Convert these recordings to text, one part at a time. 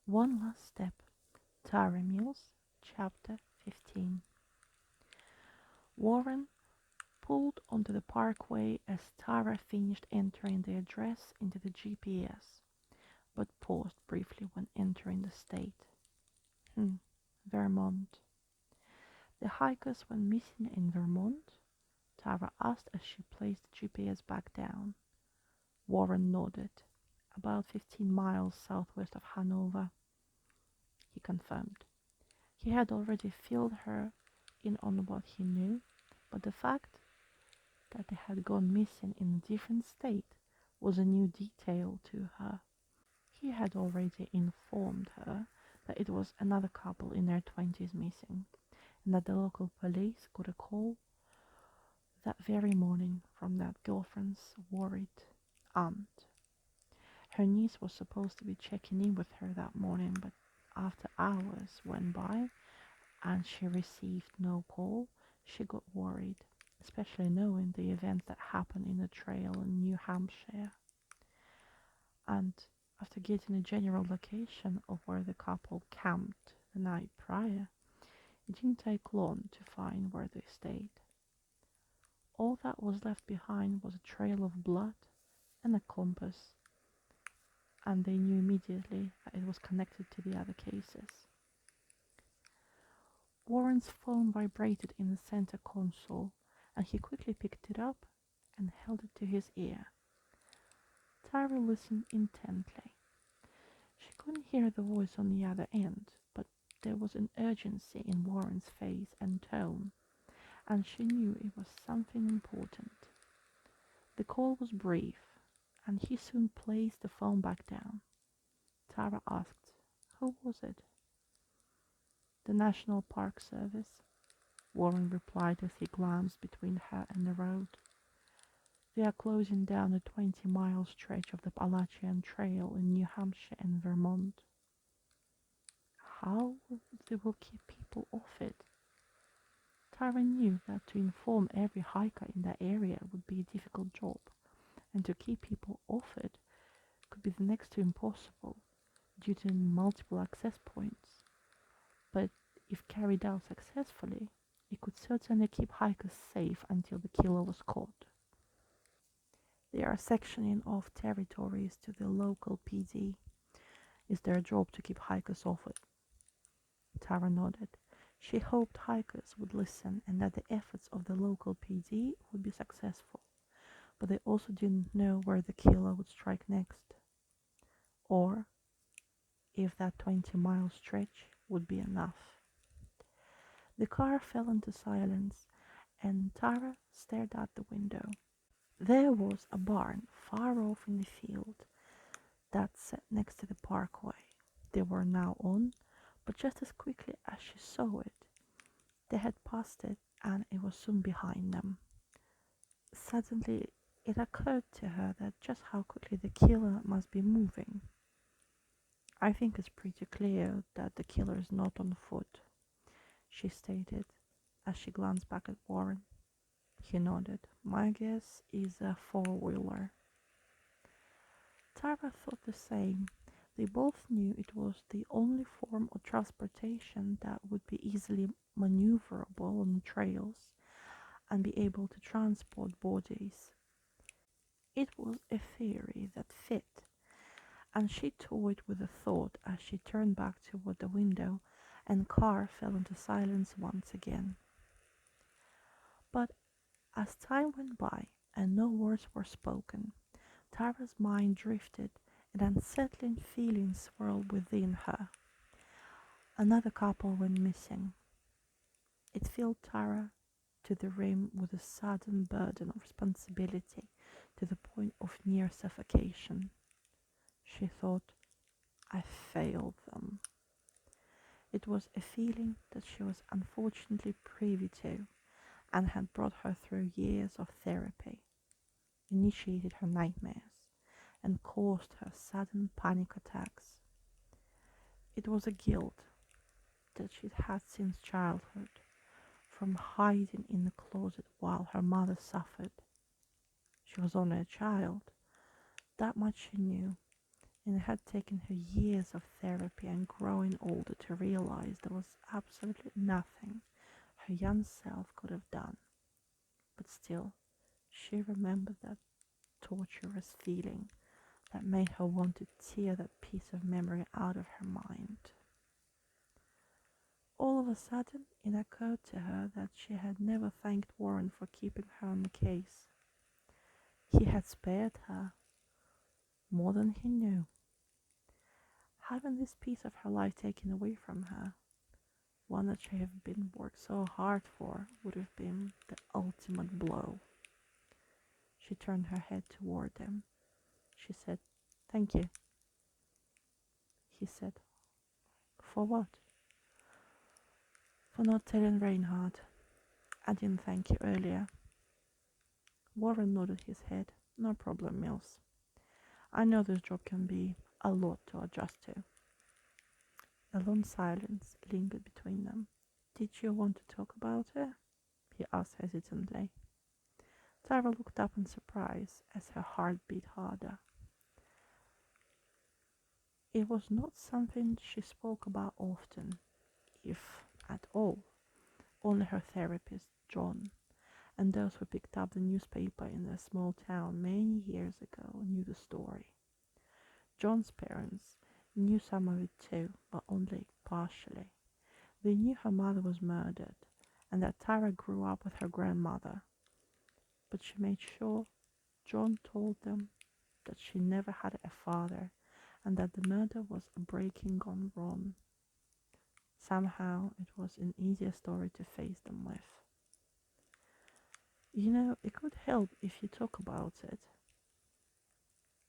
One Last Step, Tara Mills, Chapter 15. Warren pulled onto the parkway as Tara finished entering the address into the GPS, but paused briefly when entering the state. Vermont. The hikers went missing in Vermont? Tara asked as she placed the GPS back down. Warren nodded. About 15 miles southwest of Hanover, he confirmed. He had already filled her in on what he knew, but the fact that they had gone missing in a different state was a new detail to her. He had already informed her that it was another couple in their 20s missing, and that the local police got a call that very morning from that girlfriend's worried aunt. Her niece was supposed to be checking in with her that morning, but after hours went by and she received no call, she got worried, especially knowing the events that happened in the trail in New Hampshire. And after getting a general location of where the couple camped the night prior, it didn't take long to find where they stayed. All that was left behind was a trail of blood and a compass, and they knew immediately that it was connected to the other cases. Warren's phone vibrated in the center console, and he quickly picked it up and held it to his ear. Tara listened intently. She couldn't hear the voice on the other end, but there was an urgency in Warren's face and tone, and she knew it was something important. The call was brief, and he soon placed the phone back down. Tara asked, "Who was it?" "The National Park Service," Warren replied as he glanced between her and the road. "They are closing down a 20-mile stretch of the Appalachian Trail in New Hampshire and Vermont." How they will keep people off it? Tara knew that to inform every hiker in that area would be a difficult job, and to keep people off it could be the next to impossible due to multiple access points. But if carried out successfully, it could certainly keep hikers safe until the killer was caught. They are sectioning off territories to the local PD. It's their job to keep hikers off it. Tara nodded. She hoped hikers would listen and that the efforts of the local PD would be successful, but they also didn't know where the killer would strike next, or if that 20-mile stretch would be enough. The car fell into silence, and Tara stared out the window. There was a barn far off in the field that sat next to the parkway they were now on, but just as quickly as she saw it, they had passed it and it was soon behind them. Suddenly, it occurred to her that just how quickly the killer must be moving. "I think it's pretty clear that the killer is not on foot," she stated as she glanced back at Warren. He nodded. "My guess is a four-wheeler." Tara thought the same. They both knew it was the only form of transportation that would be easily maneuverable on trails and be able to transport bodies. It was a theory that fit, and she toyed with the thought as she turned back toward the window and car fell into silence once again. But as time went by and no words were spoken, Tara's mind drifted and unsettling feelings swirled within her. Another couple went missing. It filled Tara to the rim with a sudden burden of responsibility to the point of near suffocation. She thought, "I failed them." It was a feeling that she was unfortunately privy to and had brought her through years of therapy, initiated her nightmares, and caused her sudden panic attacks. It was a guilt that she'd had since childhood, from hiding in the closet while her mother suffered. She was only a child, that much she knew, And it had taken her years of therapy and growing older to realize there was absolutely nothing her young self could have done. But still, she remembered that torturous feeling that made her want to tear that piece of memory out of her mind. All of a sudden, it occurred to her that she had never thanked Warren for keeping her on the case. He had spared her more than he knew. Having this piece of her life taken away from her, one that she had been worked so hard for, would have been the ultimate blow. She turned her head toward him. She said, "Thank you." He said, "For what?" "For not telling Reinhard. I didn't thank you earlier." Warren nodded his head. "No problem, Mills. I know this job can be a lot to adjust to." A long silence lingered between them. "Did you want to talk about it?" he asked hesitantly. Tara looked up in surprise as her heart beat harder. It was not something she spoke about often, if at all. Only her therapist, John, and those who picked up the newspaper in their small town many years ago knew the story. John's parents knew some of it too, but only partially. They knew her mother was murdered and that Tara grew up with her grandmother, but she made sure John told them that she never had a father and that the murder was a breaking gone wrong. Somehow it was an easier story to face them with. "You know, it could help if you talk about it.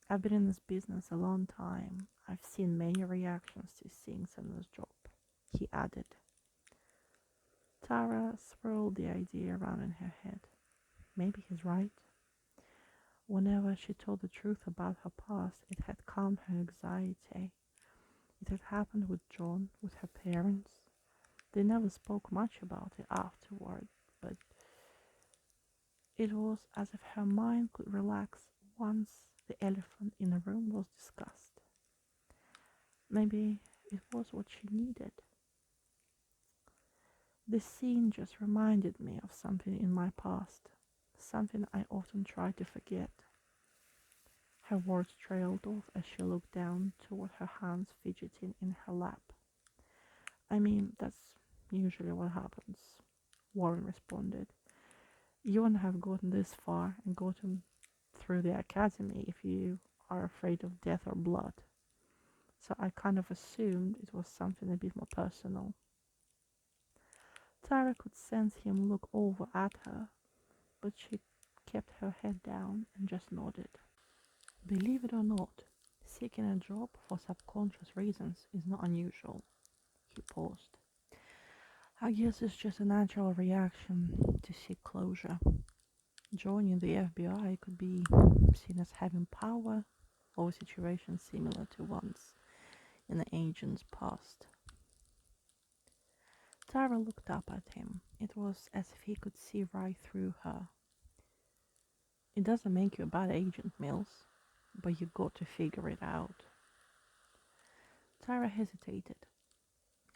I've been in this business a long time. I've seen many reactions to seeing someone's job," he added. Tara swirled the idea around in her head. Maybe he's right. Whenever she told the truth about her past, it had calmed her anxiety. It had happened with John, with her parents. They never spoke much about it afterward, but it was as if her mind could relax once the elephant in the room was discussed. Maybe it was what she needed. This scene just reminded me of something in my past, something I often try to forget. Her words trailed off as she looked down toward her hands fidgeting in her lap. "I mean, that's usually what happens," Warren responded. "You wouldn't have gotten this far and gotten through the academy if you are afraid of death or blood. So I kind of assumed it was something a bit more personal." Tara could sense him look over at her, but she kept her head down and just nodded. "Believe it or not, seeking a job for subconscious reasons is not unusual." He paused. "I guess it's just a natural reaction to seek closure. Joining the FBI could be seen as having power over situations similar to ones in the agent's past." Tara looked up at him. It was as if he could see right through her. "It doesn't make you a bad agent, Mills, but you got to figure it out." Tara hesitated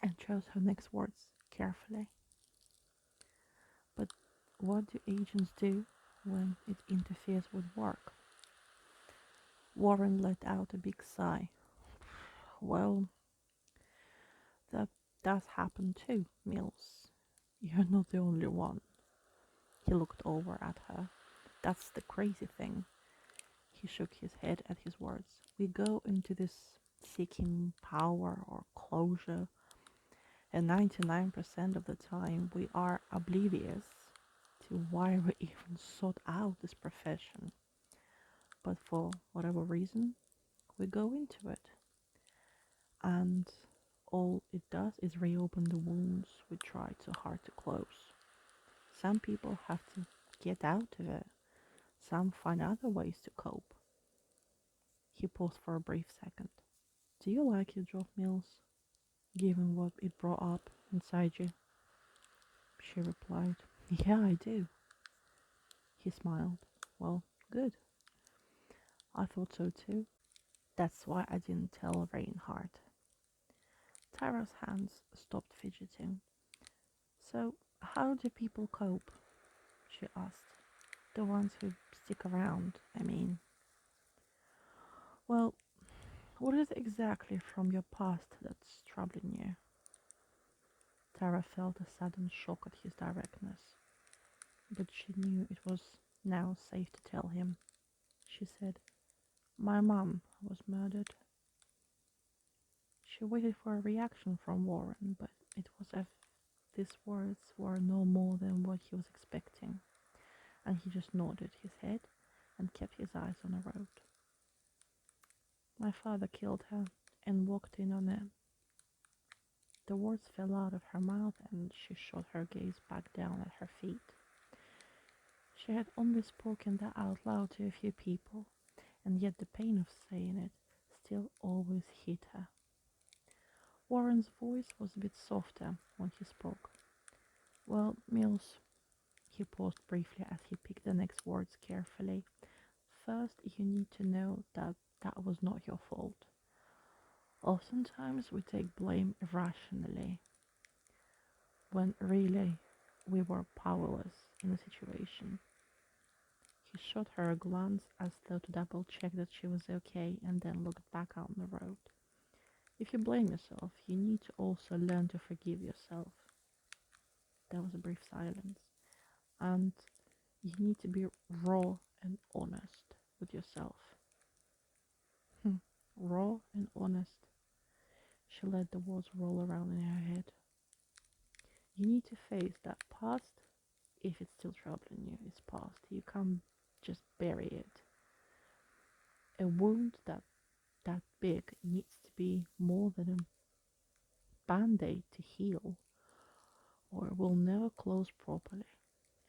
and chose her next words carefully. "But what do agents do when it interferes with work?" Warren let out a big sigh. "Well, that does happen too, Mills. You're not the only one." He looked over at her. "That's the crazy thing." He shook his head at his words. "We go into this seeking power or closure, and 99% of the time we are oblivious to why we even sought out this profession. But for whatever reason, we go into it. And all it does is reopen the wounds we tried so hard to close. Some people have to get out of it. Some find other ways to cope." He paused for a brief second. "Do you like your job, Mills, given what it brought up inside you?" She replied, "Yeah, I do." He smiled. "Well, good. I thought so too." That's why I didn't tell Reinhardt. Tara's hands stopped fidgeting. So, how do people cope? She asked. The ones who stick around, I mean. Well, what is it exactly from your past that's troubling you? Tara felt a sudden shock at his directness, but she knew it was now safe to tell him. She said, "My mum was murdered." She waited for a reaction from Warren, but it was as if these words were no more than what he was expecting, and he just nodded his head and kept his eyes on the road. "My father killed her and walked in on it." The words fell out of her mouth and she shot her gaze back down at her feet. She had only spoken that out loud to a few people, and yet the pain of saying it still always hit her. Warren's voice was a bit softer when he spoke. "Well, Mills," he paused briefly as he picked the next words carefully. "First, you need to know that that was not your fault. Oftentimes we take blame irrationally, when really we were powerless in the situation." He shot her a glance as though to double check that she was okay and then looked back out on the road. "If you blame yourself, you need to also learn to forgive yourself." There was a brief silence. "And you need to be raw and honest with yourself." Raw and honest. She let the words roll around in her head. You need to face that past. If it's still troubling you, it's past. You can't just bury it. A wound that big needs to be more than a band-aid to heal, or it will never close properly.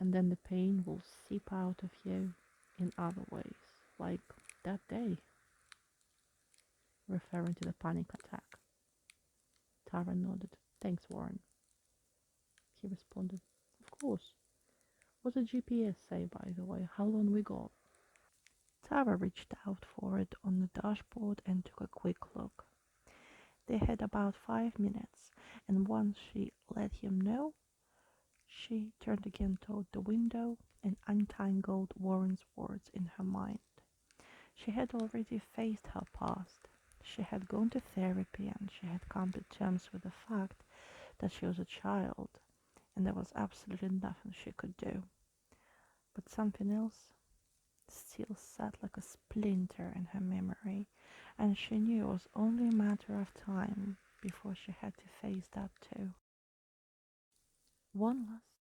And then the pain will seep out of you in other ways, like that day, referring to the panic attack. Tara nodded. "Thanks, Warren." He responded, "Of course. What did GPS say, by the way? How long we got?" Tara reached out for it on the dashboard and took a quick look. They had about 5 minutes, and once she let him know, she turned again toward the window and untangled Warren's words in her mind. She had already faced her past. She had gone to therapy and she had come to terms with the fact that she was a child and there was absolutely nothing she could do. But something else still sat like a splinter in her memory, and she knew it was only a matter of time before she had to face that too. One last